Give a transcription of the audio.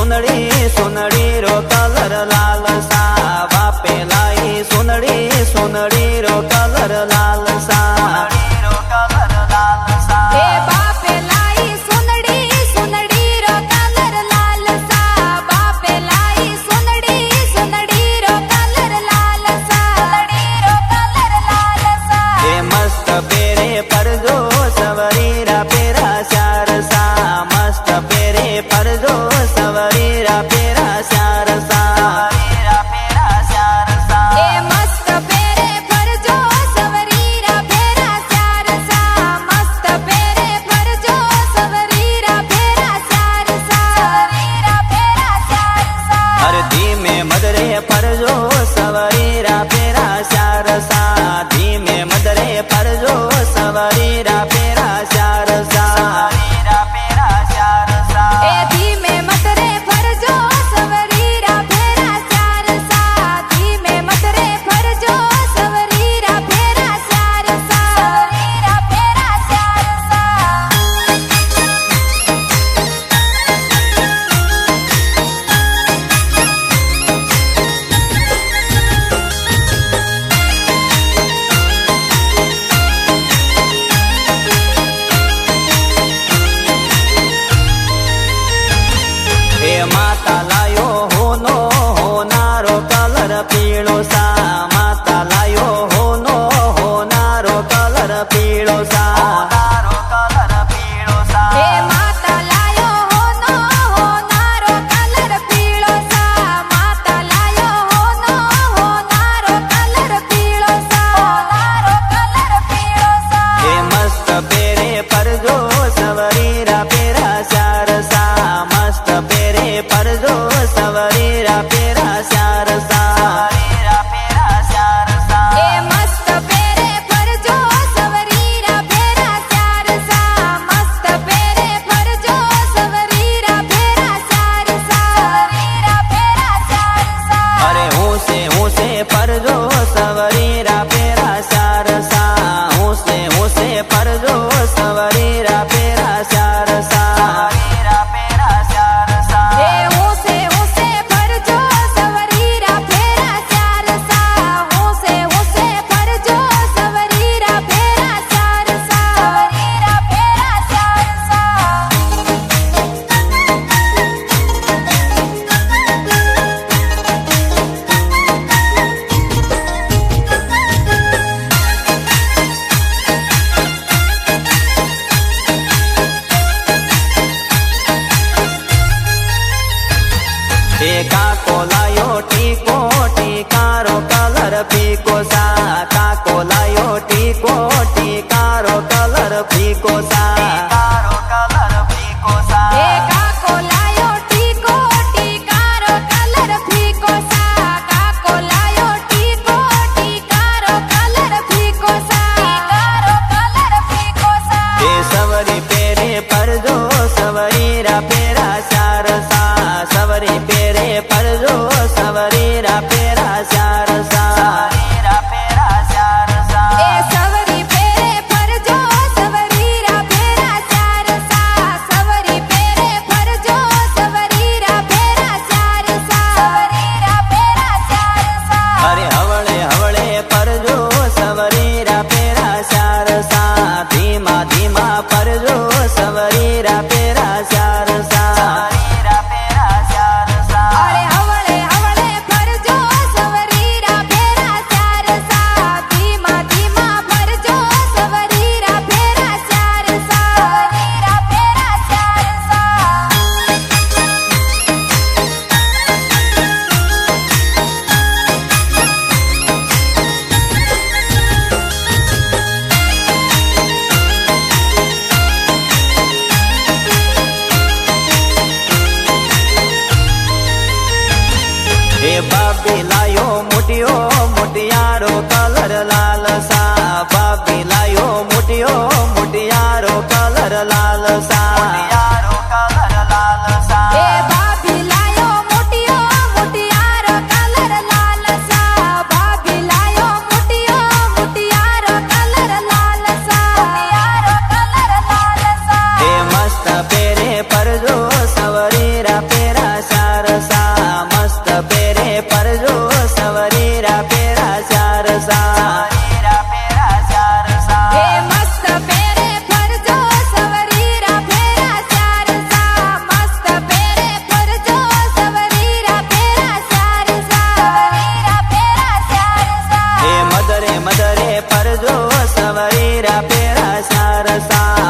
सुनड़ी सुनड़ी रो colour लाल सा बापे लाई सुनड़ी सुनड़ी रो colour लाल सा माता लायो होनो होनारो कलर पीळो सा माता लायो होनो होनारो कलर पीळो सा कलर पीळो सा माता लायो होनो होनारो कलर पीळो सा माता लायो होनो होनारो कलर पीळो सा कलर पीळो सा मस्त पेरे परजो सवरीरा पेरा शार सा मस्त पेरे परजो सवरीरा पेरा शार सा मस्त पेरे परजो सवरीरा पेरा शार सा मस्त पेरे परजो सवरीरा पेरा शार सा अरे हूँ से परजो सवरीरा पेरा शार सा हूँ से परजो सवरीरा पेरा शार सा काको लायो टीको टीकारो कलर फीको सा काको लायो टीको टीकारो कलर फीको सा कलर फीको सा काको लायो टीको टीकारो कलर फीको सा काको लायो टीको टीकारो कलर फीको सा कलर फीको सा सवरी पेरे परजो सवरीरा पेरा शार सा सवरी पेरे परजो सवरीरा पेरा शार सा सवरी पेरे परजो सवरीरा पेरा शार सा सवरी पेरे परजो सवरीरा पेरा शार सा अरे हवळे हवळे परजो सवरीरा पेरा शार सा धीमा धीमा परजो सवरीरा पेरा शार सा अरे हवळे हवळे परजो सवरीरा पेरा शार सा धीमा धीमा परजो सवरीरा पेरा शार सा बाबी लायो मुटियो मुटियारो कलर लाल सा बाबी लायो मुटियो मुटियारो कलर लाल सा बाबी लायो मुटियो मुटियारो कलर लाल सा बाबी लायो मुटियो मुटियारो कलर लाल सा मस्त पेरे परजो सवरीरा पेरा सा ચાર સા